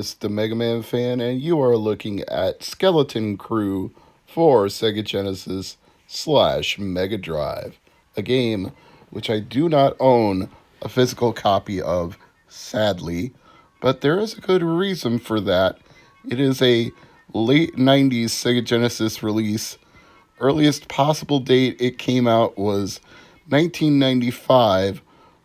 is the MegaManFan, and you are looking at Skeleton Crew for Sega Genesis / Mega Drive, a game which I do not own a physical copy of, sadly, but there is a good reason for that. It is a late 90s Sega Genesis release. Earliest possible date it came out was 1995,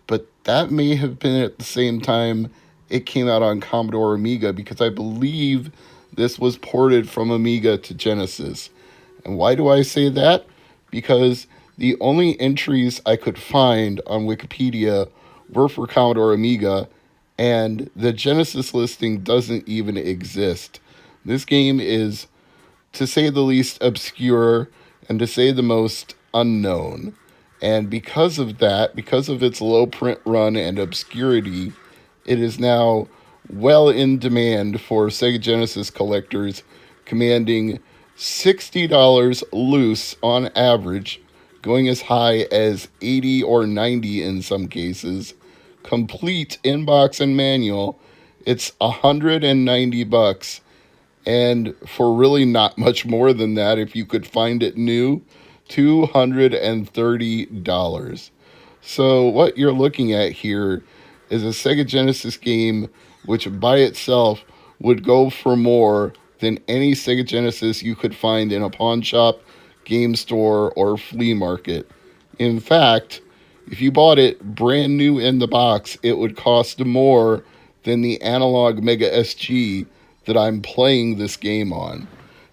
but that may have been at the same time it came out on Commodore Amiga because I believe this was ported from Amiga to Genesis. And why do I say that? Because the only entries I could find on Wikipedia were for Commodore Amiga, and the Genesis listing doesn't even exist. This game is, to say the least, obscure, and to say the most, unknown. And because of that, because of its low print run and obscurity, it is now well in demand for Sega Genesis collectors, commanding $60 loose on average, going as high as 80 or 90 in some cases. Complete inbox and manual, it's $190, and for really not much more than that, if you could find it new, $230. So what you're looking at here is a Sega Genesis game which by itself would go for more than any Sega Genesis you could find in a pawn shop, game store, or flea market. In fact, if you bought it brand new in the box, it would cost more than the analog Mega SG that I'm playing this game on.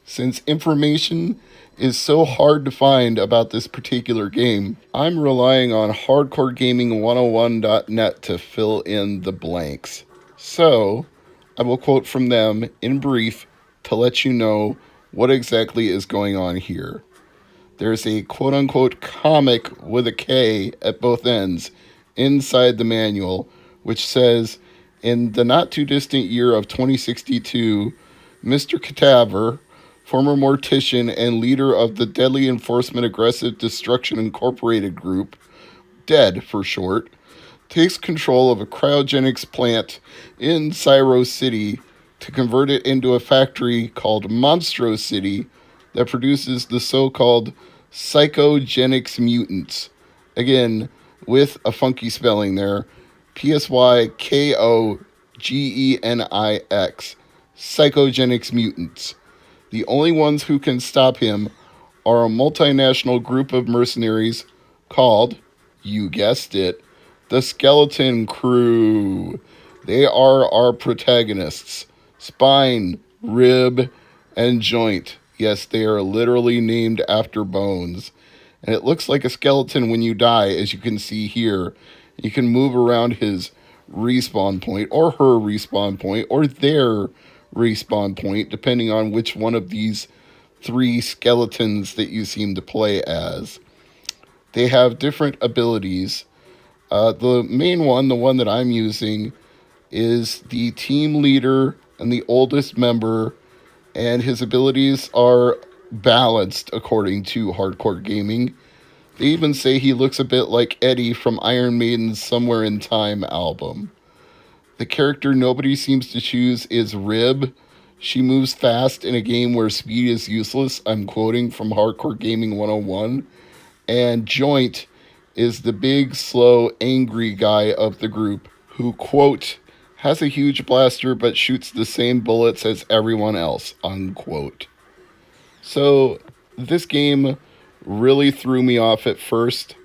Since information is so hard to find about this particular game, I'm relying on hardcoregaming101.net to fill in the blanks. So, I will quote from them in brief to let you know what exactly is going on here. There's a quote-unquote comic with a K at both ends inside the manual, which says, in the not-too-distant year of 2062, Mr. Cadaver, former mortician and leader of the Deadly Enforcement Aggressive Destruction Incorporated group, DEAD for short, takes control of a cryogenics plant in Cyro City to convert it into a factory called Monstro City that produces the so-called psychogenics mutants. Again, with a funky spelling there, Psykogenix, psychogenics mutants. The only ones who can stop him are a multinational group of mercenaries called, you guessed it, the Skeleton Crew. They are our protagonists. Spine, rib, and joint. Yes, they are literally named after bones. And it looks like a skeleton when you die, as you can see here. You can move around his respawn point, or her respawn point, or their respawn point, depending on which one of these three skeletons that you seem to play as. They have different abilities. The main one, the one that I'm using, is the team leader and the oldest member, and his abilities are balanced according to Hardcore Gaming. They even say he looks a bit like Eddie from Iron Maiden's Somewhere in Time album. The character nobody seems to choose is Rib. She moves fast in a game where speed is useless. I'm quoting from Hardcore Gaming 101. And Joint is the big, slow, angry guy of the group who, quote, has a huge blaster but shoots the same bullets as everyone else, unquote. So this game really threw me off at first.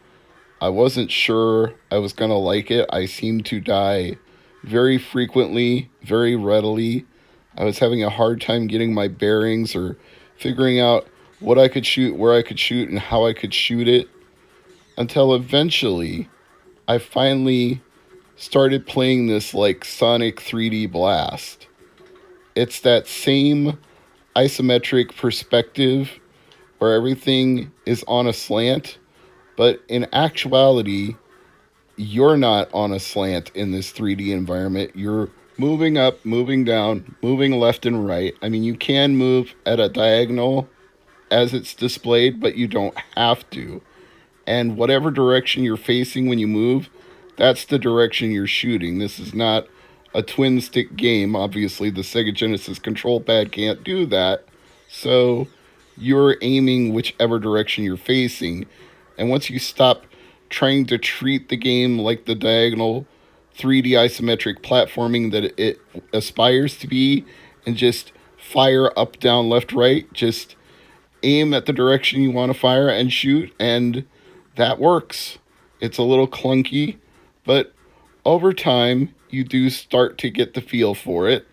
I wasn't sure I was going to like it. I seemed to die very frequently, very readily. I was having a hard time getting my bearings or figuring out what I could shoot, where I could shoot, and how I could shoot it, until eventually I finally started playing this like Sonic 3D Blast. It's that same isometric perspective where everything is on a slant, but in actuality, you're not on a slant in this 3D environment. You're moving up, moving down, moving left and right. I mean, you can move at a diagonal as it's displayed, but you don't have to. And whatever direction you're facing when you move, that's the direction you're shooting. This is not a twin stick game. Obviously, the Sega Genesis control pad can't do that. So you're aiming whichever direction you're facing. And once you stop trying to treat the game like the diagonal 3D isometric platforming that it aspires to be and just fire up, down, left, right, just aim at the direction you want to fire and shoot, and that works. It's a little clunky, but over time, you do start to get the feel for it.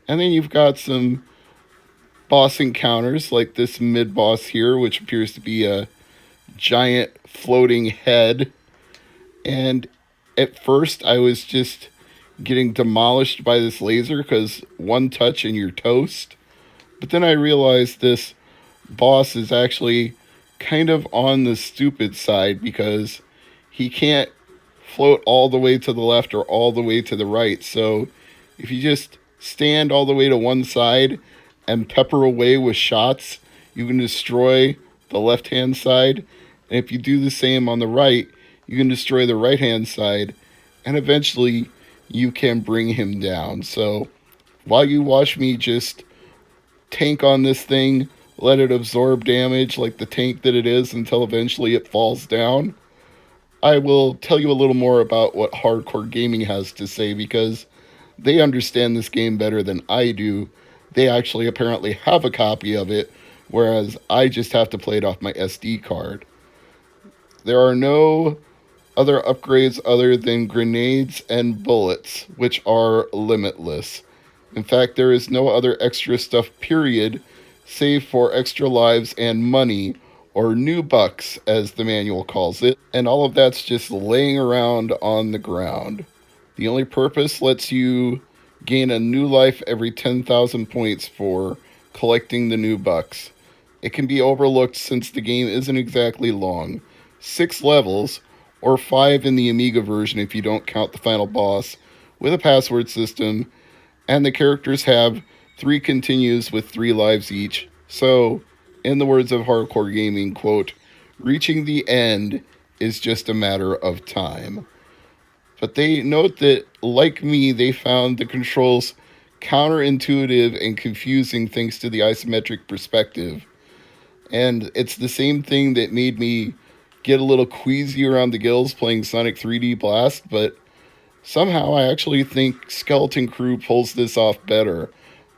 And then you've got some boss encounters like this mid boss here, which appears to be a giant floating head. And at first, I was just getting demolished by this laser because one touch and you're toast. But then I realized this boss is actually kind of on the stupid side because he can't float all the way to the left or all the way to the right. So if you just stand all the way to one side and pepper away with shots, you can destroy the left hand side. And if you do the same on the right, you can destroy the right hand side. And eventually you can bring him down. So while you watch me just tank on this thing, let it absorb damage like the tank that it is until eventually it falls down, I will tell you a little more about what Hardcore Gaming has to say because they understand this game better than I do. They actually apparently have a copy of it, whereas I just have to play it off my SD card. There are no other upgrades other than grenades and bullets, which are limitless. In fact, there is no other extra stuff, period, save for extra lives and money, or new bucks, as the manual calls it, and all of that's just laying around on the ground. The only purpose lets you gain a new life every 10,000 points for collecting the new bucks. It can be overlooked since the game isn't exactly long. 6 levels, or 5 in the Amiga version if you don't count the final boss, with a password system, and the characters have 3 continues with 3 lives each. So, in the words of Hardcore Gaming, quote, reaching the end is just a matter of time. But they note that, like me, they found the controls counterintuitive and confusing thanks to the isometric perspective. And it's the same thing that made me get a little queasy around the gills playing Sonic 3D Blast, but somehow I actually think Skeleton Crew pulls this off better.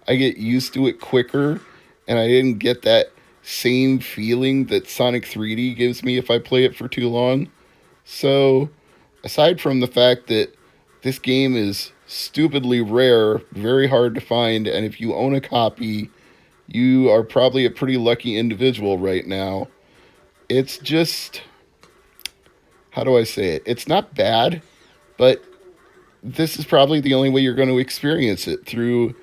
I get used to it quicker, and I didn't get that same feeling that Sonic 3D gives me if I play it for too long. So, aside from the fact that this game is stupidly rare, very hard to find, and if you own a copy, you are probably a pretty lucky individual right now. It's just, how do I say it? It's not bad, but this is probably the only way you're going to experience it, through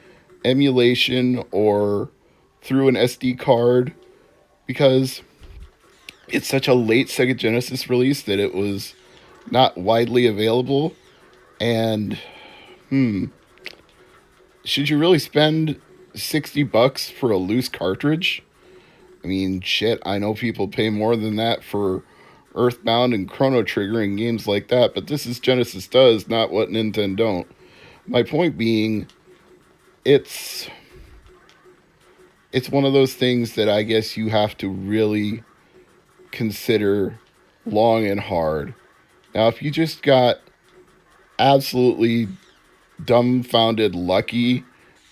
emulation or through an SD card, because it's such a late Sega Genesis release that it was not widely available. And should you really spend $60 for a loose cartridge? I mean, shit, I know people pay more than that for Earthbound and Chrono Trigger and games like that, but this is Genesis does, not what Nintendon't. My point being, it's one of those things that I guess you have to really consider long and hard. Now, if you just got absolutely dumbfounded lucky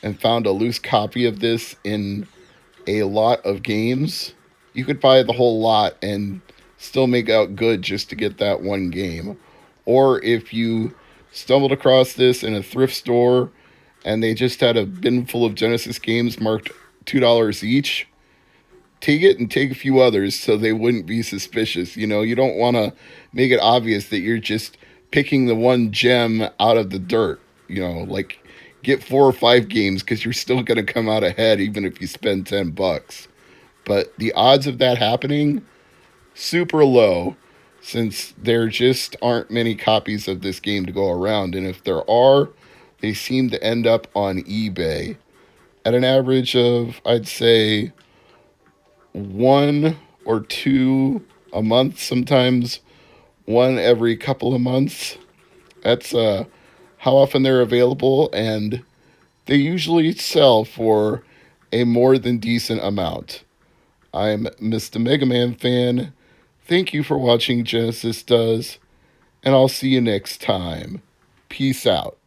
and found a loose copy of this in a lot of games, you could buy the whole lot and still make out good just to get that one game. Or if you stumbled across this in a thrift store and they just had a bin full of Genesis games marked $2 each, take it and take a few others so they wouldn't be suspicious. You know, you don't want to make it obvious that you're just picking the one gem out of the dirt. You know, like, get 4 or 5 games because you're still going to come out ahead even if you spend $10. But the odds of that happening, super low, since there just aren't many copies of this game to go around. And if there are, they seem to end up on eBay at an average of, I'd say, 1 or 2 a month, sometimes 1 every couple of months. That's how often they're available, and they usually sell for a more than decent amount. I'm Mr. Mega Man Fan. Thank you for watching Genesis Does, and I'll see you next time. Peace out.